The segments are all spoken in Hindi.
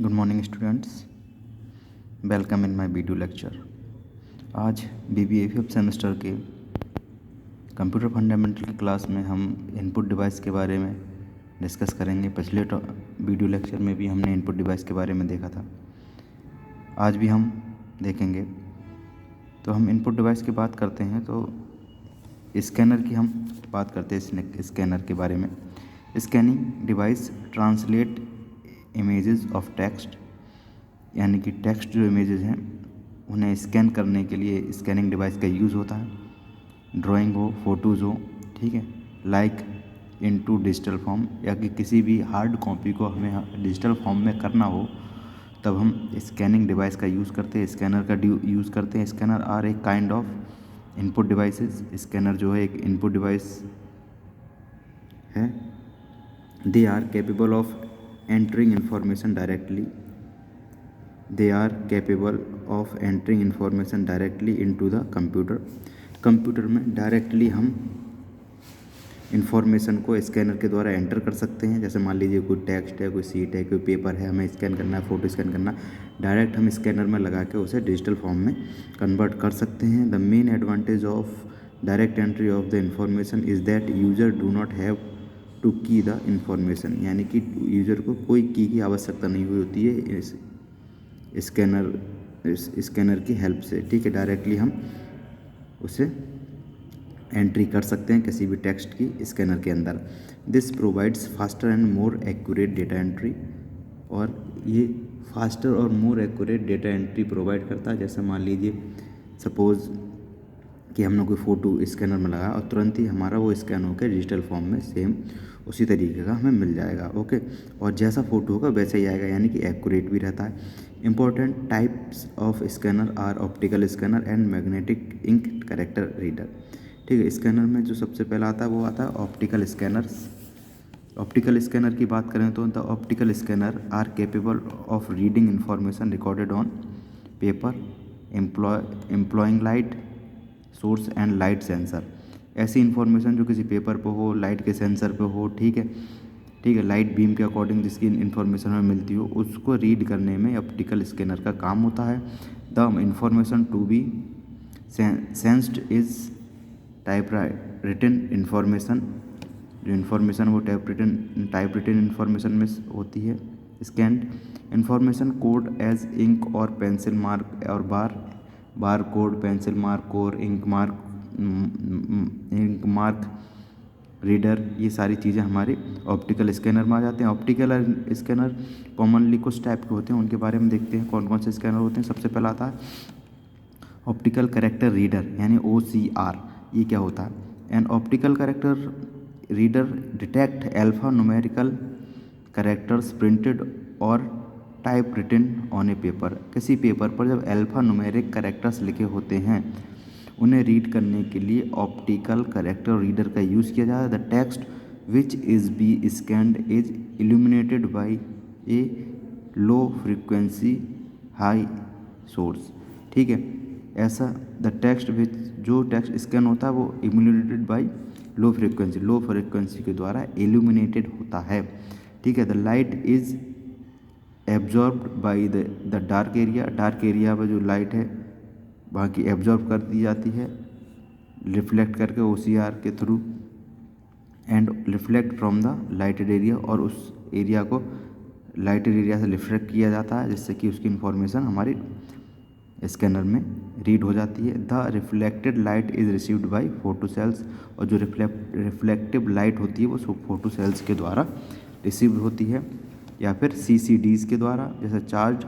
Good morning students, welcome in my video lecture. आज बीबीए फिफ्थ सेमेस्टर के कंप्यूटर फंडामेंटल की क्लास में हम इनपुट डिवाइस के बारे में डिस्कस करेंगे। पिछले वीडियो लेक्चर में भी हमने इनपुट डिवाइस के बारे में देखा था, आज भी हम देखेंगे। तो हम इनपुट डिवाइस की बात करते हैं तो स्कैनर की हम बात करते हैं। स्कैनर के बारे में, scanning device translate images of text, यानी कि टेक्स्ट जो इमेजेस हैं उन्हें स्कैन करने के लिए स्कैनिंग डिवाइस का यूज़ होता है। ड्राइंग हो, फोटोज़ हो, ठीक है, लाइक इनटू डिजिटल फॉर्म, या कि किसी भी हार्ड कॉपी को हमें डिजिटल फॉर्म में करना हो तब हम स्कैनिंग डिवाइस का यूज़ करते हैं, स्कैनर का यूज़ करते हैं। स्कैनर आर एक kind of input devices. Scanner जो है एक इनपुट डिवाइस है। They are capable of entering information directly into the computer में डायरेक्टली हम इंफॉर्मेशन को स्कैनर के द्वारा एंटर कर सकते हैं। जैसे मान लीजिए कोई टेक्स्ट है, कोई सीट है, कोई पेपर है, हमें स्कैन करना है, फ़ोटो स्कैन करना, डायरेक्ट हम स्कैनर में लगा के उसे डिजिटल फॉर्म में कन्वर्ट कर सकते हैं। The main advantage of direct entry of the information is that user do not have to key the information, यानी कि यूज़र को कोई की की आवश्यकता नहीं हुई होती है इस स्कैनर की हेल्प से। ठीक है, डायरेक्टली हम उसे एंट्री कर सकते हैं किसी भी टेक्स्ट की स्कैनर के अंदर। This provides faster and more accurate data entry, और ये फास्टर और more accurate data entry provide करता है। जैसे मान लीजिए सपोज़ कि हमने कोई फ़ोटो स्कैनर में लगाया और तुरंत ही हमारा वो स्कैन होकर डिजिटल फॉर्म में सेम उसी तरीके का हमें मिल जाएगा। ओके, और जैसा फ़ोटो होगा वैसे ही आएगा, यानी कि एक्यूरेट भी रहता है। Important types of scanner are optical scanner and magnetic ink character reader. ठीक है, स्कैनर में जो सबसे पहला आता है वो आता है ऑप्टिकल स्कैनर्स। ऑप्टिकल स्कैनर की बात करें तो the optical scanner are capable of reading information recorded on paper employing light source and light sensor. ऐसी इन्फॉर्मेशन जो किसी पेपर पे हो, लाइट के सेंसर पे हो, ठीक है, लाइट बीम के अकॉर्डिंग जिसकी इन्फॉर्मेशन हमें मिलती हो, उसको रीड करने में ऑप्टिकल स्कैनर का काम होता है। The information to be sensed is type written information, जो इन्फॉर्मेशन वो टाइप रिटन इन्फॉर्मेशन में होती है। Scanned information code as ink और पेंसिल मार्क और बार कोड, पेंसिल मार्क और इंक मार्क रीडर, ये सारी चीज़ें हमारे ऑप्टिकल स्कैनर में आ जाते हैं। ऑप्टिकल स्कैनर कॉमनली कुछ टाइप के होते हैं, उनके बारे में देखते हैं कौन कौन से स्कैनर होते हैं। सबसे पहला आता है ऑप्टिकल कैरेक्टर रीडर, यानी OCR। ये क्या होता है? An optical character reader detect alpha numerical characters printed और typewritten on a paper. किसी पेपर पर जब अल्फा न्यूमेरिक कैरेक्टर्स लिखे होते हैं उन्हें रीड करने के लिए ऑप्टिकल कैरेक्टर रीडर का यूज़ किया जाता है। The text which is be scanned is illuminated by a low frequency high source. ठीक है, ऐसा द टेक्स्ट विच, जो टेक्स्ट स्कैन होता है वो इल्यूमिनेटेड बाई लो फ्रीक्वेंसी के द्वारा इल्यूमिनेटेड होता है। ठीक है, the light is absorbed by the dark area में जो लाइट है वहाँ की एब्जॉर्ब कर दी जाती है रिफ्लेक्ट करके OCR के through, and reflect from the lighted area, और उस एरिया को लाइटेड एरिया से रिफ्लेक्ट किया जाता है जिससे कि उसकी इंफॉर्मेशन हमारी स्कैनर में रीड हो जाती है। The reflected light is received by photo cells, और जो रिफ्लेक्टिव लाइट होती है वो फोटो सेल्स के द्वारा रिसीव होती है, या फिर CCDs के द्वारा, जैसे charge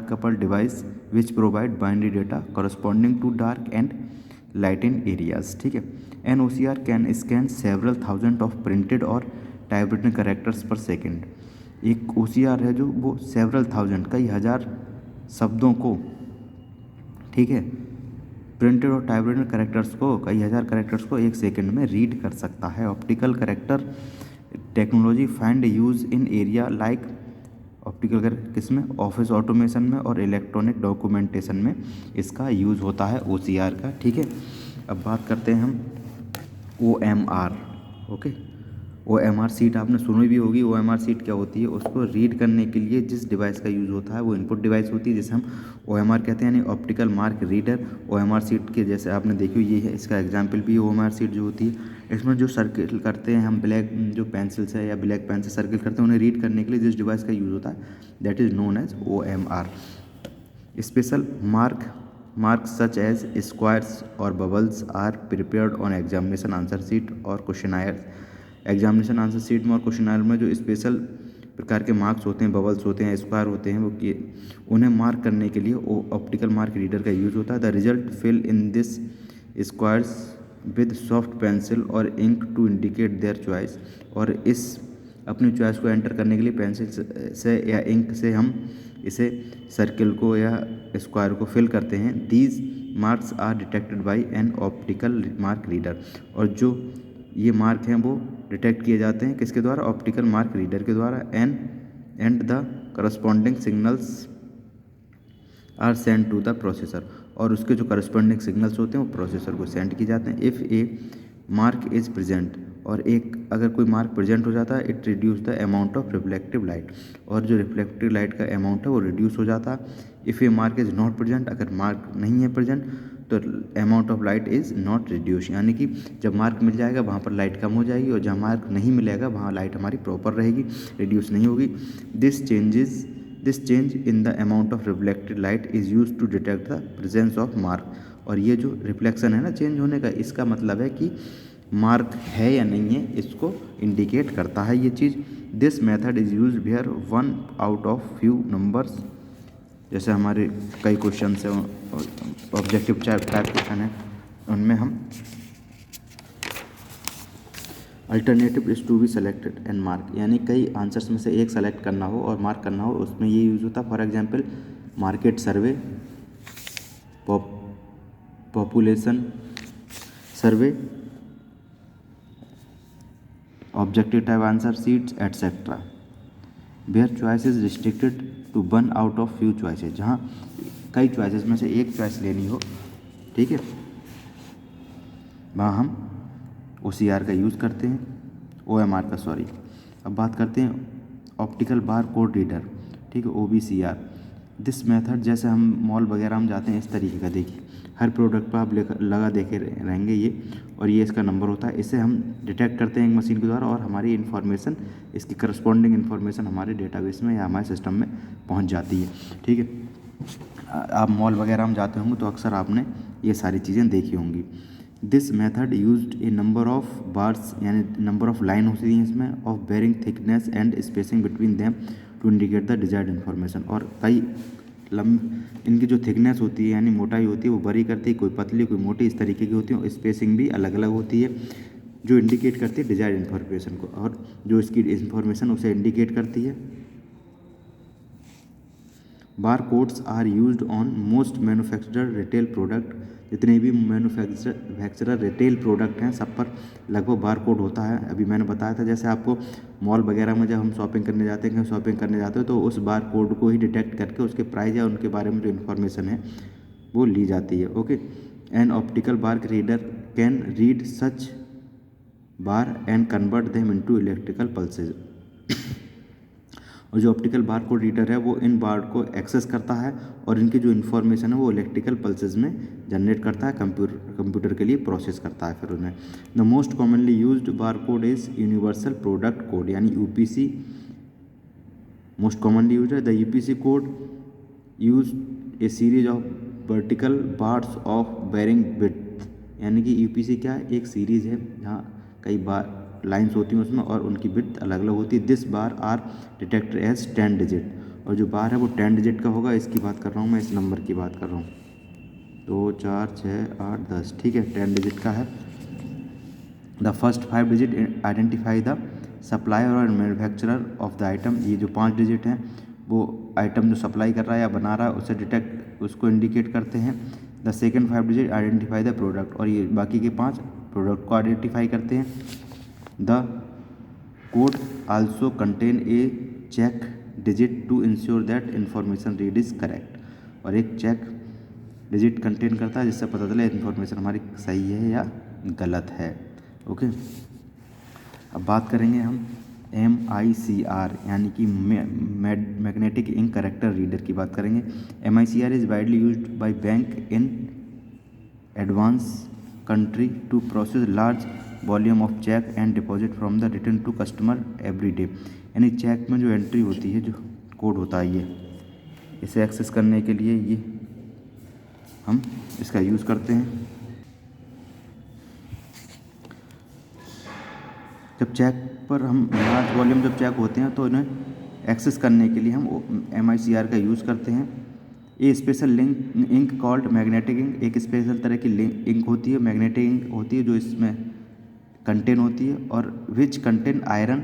coupled device which provide binary data corresponding to dark and lighten areas. ठीक है, an OCR can scan several thousand of printed और टाइपरिटन कैरेक्टर्स पर सेकेंड। एक OCR है जो वो सेवरल थाउजेंड, कई हज़ार शब्दों को, ठीक है, प्रिंटेड और टाइपरिटन कैरेक्टर्स को, कई हज़ार कैरेक्टर्स को एक सेकंड में रीड कर सकता है। Optical character technology find use in area like optical किसमें, ऑफिस ऑटोमेशन में और इलेक्ट्रॉनिक डॉक्यूमेंटेशन में इसका यूज़ होता है OCR का। ठीक है, अब बात करते हैं हम OMR। ओके, OMR सीट आपने सुनी भी होगी। OMR सीट क्या होती है? उसको रीड करने के लिए जिस डिवाइस का यूज़ होता है वो इनपुट डिवाइस होती है, जिसे हम OMR कहते हैं, यानी optical mark reader. OMR seat के जैसे आपने देखी हुई ये है, इसका एग्जाम्पल भी OMR सीट जो होती है, इसमें जो सर्किल करते हैं हम ब्लैक जो पेंसिल से या ब्लैक पेन से सर्किल करते हैं, उन्हें रीड करने के लिए जिस डिवाइस का यूज़ होता है that is known as OMR। Special marks such as squares or bubbles are prepared on examination answer sheet और questionnaire। एग्जामिनेशन आंसर शीट में और क्वेश्चनायर में जो स्पेशल प्रकार के मार्क्स होते हैं, बबल्स होते हैं, स्क्वायर होते हैं, वो उन्हें मार्क करने के लिए वो ऑप्टिकल मार्क रीडर का यूज़ होता है। The result fill in this squares with soft pencil और ink to indicate their choice. और इस अपनी चॉइस को एंटर करने के लिए पेंसिल से या इंक से हम इसे सर्किल को या स्क्वायर को फिल करते हैं। These marks are detected by an optical mark reader. और जो ये मार्क हैं वो डिटेक्ट किए जाते हैं किसके द्वारा? ऑप्टिकल मार्क रीडर के द्वारा। And the corresponding signals are send to the processor. और उसके जो करस्पॉन्डिंग सिग्नल्स होते हैं वो प्रोसेसर को सेंड किए जाते हैं। If A mark is present, और एक अगर कोई मार्क प्रेजेंट हो जाता है, it reduce the amount of reflective light, और जो रिफ्लेक्टिव लाइट का अमाउंट है वो रिड्यूस हो जाता है। If A mark is not present, अगर मार्क नहीं है प्रेजेंट तो amount of light is not reduce, यानी कि जब मार्क मिल जाएगा वहाँ पर लाइट कम हो जाएगी, और जहाँ मार्क नहीं मिलेगा वहाँ लाइट हमारी प्रॉपर रहेगी, रिड्यूस नहीं होगी। This change in the amount of reflected light is use to detect the presence of mark. और ये जो रिफ्लेक्शन है ना चेंज होने का, इसका मतलब है कि मार्क है या नहीं है, इसको इंडिकेट करता है ये चीज़। This method is use where one out of few numbers, जैसे हमारे कई क्वेश्चन है ऑब्जेक्टिव टाइप क्वेश्चन है, उनमें हम alternative is to be selected and mark, यानी कई आंसर्स में से एक सेलेक्ट करना हो और मार्क करना हो, उसमें ये यूज़ होता है। For example market survey, population survey, objective type answer sheets etcetera. Where choice is restricted to one out of few choices, जहाँ कई चॉइसेस में से एक चॉइस लेनी हो, ठीक है, वहाँ हम OCR का यूज़ करते हैं, OMR का, सॉरी। अब बात करते हैं ऑप्टिकल बार कोड रीडर, ठीक है, OBCR। दिस मेथड, जैसे हम मॉल वगैरह हम जाते हैं इस तरीके का, देखिए हर प्रोडक्ट पर आप लगा देखे रहेंगे ये, और ये इसका नंबर होता है, इसे हम डिटेक्ट करते हैं एक मशीन के द्वारा, और हमारी इन्फॉर्मेशन, इसकी करस्पॉन्डिंग इन्फॉर्मेशन हमारे डेटाबेस में या हमारे सिस्टम में पहुंच जाती है, ठीक है। आप मॉल वगैरह हम जाते होंगे तो अक्सर आपने ये सारी चीज़ें देखी होंगी। This method used a number of bars, यानी नंबर ऑफ लाइन होती हैं इसमें, of varying thickness and spacing between them to indicate the desired information. और कई इनकी जो थिकनेस होती है यानी मोटाई होती है वो बड़ी करती है, कोई पतली कोई मोटी, इस तरीके की होती है, और स्पेसिंग भी अलग अलग होती है जो इंडिकेट करती है डिजायर्ड इन्फॉर्मेशन को, और जो इसकी इन्फॉर्मेशन उसे इंडिकेट करती है। Bar codes are used on most manufacturer retail product, जितने भी मैन्युफैक्चरर रिटेल प्रोडक्ट हैं सब पर लगभग बार कोड होता है। अभी मैंने बताया था जैसे आपको मॉल वगैरह में जब हम शॉपिंग करने जाते हैं, शॉपिंग करने जाते हो तो उस बार कोड को ही डिटेक्ट करके उसके प्राइस या उनके बारे में जो इन्फॉर्मेशन है वो ली जाती है। Okay, an optical bar reader can read such bar and convert them into electrical pulses. और जो ऑप्टिकल बार कोड रीडर है वो इन बार को एक्सेस करता है और इनकी जो इन्फॉर्मेशन है वो इलेक्ट्रिकल पल्सेस में जनरेट करता है, कंप्यूटर के लिए प्रोसेस करता है फिर उन्हें। The most commonly used bar code is universal product code, यानी UPC मोस्ट कॉमनली यूज है। The UPC code use a series of vertical bars of varying width, यानी कि UPC क्या है, एक सीरीज है जहाँ कई बार लाइंस होती हैं उसमें और उनकी विड्थ अलग अलग होती है। This bar are detected as 10 digit, और जो बार है वो 10 डिजिट का होगा, इसकी बात कर रहा हूँ मैं, इस नंबर की बात कर रहा हूँ, 2 4 6 8 10, ठीक है, 10 डिजिट का है। The first 5 digit identify the supplier और मैन्युफैक्चरर ऑफ द आइटम, ये जो 5 डिजिट हैं वो आइटम जो सप्लाई कर रहा है या बना रहा है उसे डिटेक्ट, उसको इंडिकेट करते हैं। The second 5 digit identify the product, और ये बाकी के 5 प्रोडक्ट को आइडेंटिफाई करते हैं। The code also contain a check digit to ensure that information read is correct, और एक चेक डिजिट कंटेन करता है जिससे पता चले इन्फॉर्मेशन हमारी सही है या गलत है। ओके, अब बात करेंगे हम MICR यानी कि मैग्नेटिक इंक करेक्टर रीडर की बात करेंगे। MICR is widely used by bank in advance country to process large volume of cheque and deposit from the return to customer every day cheque में जो एंट्री होती है, जो कोड होता है, ये इसे एक्सेस करने के लिए ये हम इसका यूज़ करते हैं। जब चेक पर हम लार्ज वॉल्यूम जब चेक होते हैं तो इन्हें एक्सेस करने के लिए हम MICR का यूज़ करते हैं। ये special link ink called magnetic ink, एक स्पेशल तरह की इंक होती है, मैग्नेटिक इंक होती है, जो इसमें कंटेन होती है और which contain iron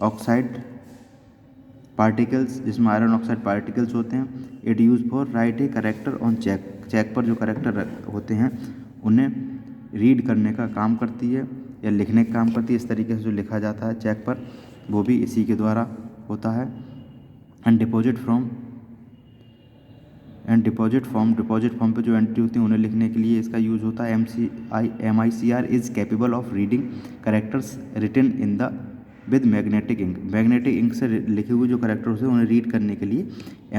oxide particles, जिसमें आयरन ऑक्साइड पार्टिकल्स होते हैं। It use for write a character on cheque. Cheque पर जो करेक्टर होते हैं उन्हें रीड करने का काम करती है या लिखने का काम करती है। इस तरीके से जो लिखा जाता है चेक पर, वो भी इसी के द्वारा होता है। एंड डिपॉजिट फॉर्म पे जो एंट्री होती है उन्हें लिखने के लिए इसका यूज़ होता है। MICR is capable of reading characters written in the with magnetic ink. Magnetic ink से लिखे हुए जो करेक्टर्स हैं उन्हें रीड करने के लिए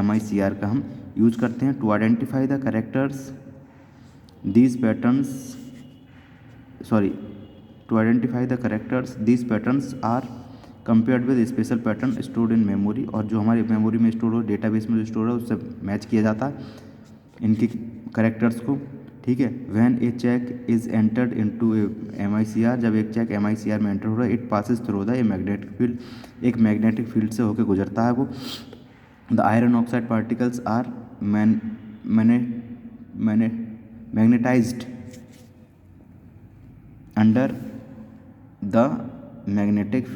MICR का हम यूज़ करते हैं। To identify the characters these patterns are compared with special pattern stored in memory। और जो हमारी मेमोरी में स्टोर हो, डेटाबेस में जो स्टोर है, उससे मैच किया जाता है इनके करेक्टर्स को। ठीक है। When a cheque is entered into a MICR, जब एक चेक MICR में एंटर हो रहा है, it passes through the a magnetic field, एक मैग्नेटिक फील्ड से होकर गुजरता है वो। The iron oxide particles are magnetised under the magnetic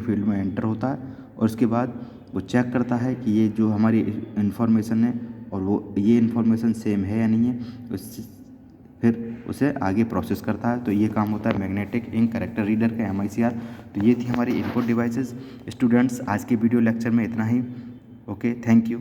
field में एंटर होता है और उसके बाद वो चेक करता है कि ये जो हमारी इन्फॉर्मेशन है और वो ये इन्फॉर्मेशन सेम है या नहीं है, फिर उसे आगे प्रोसेस करता है। तो ये काम होता है मैग्नेटिक इंक करेक्टर रीडर का, MICR। तो ये थी हमारी इनपुट डिवाइसेस। स्टूडेंट्स, आज के वीडियो लेक्चर में इतना ही। Okay, thank you.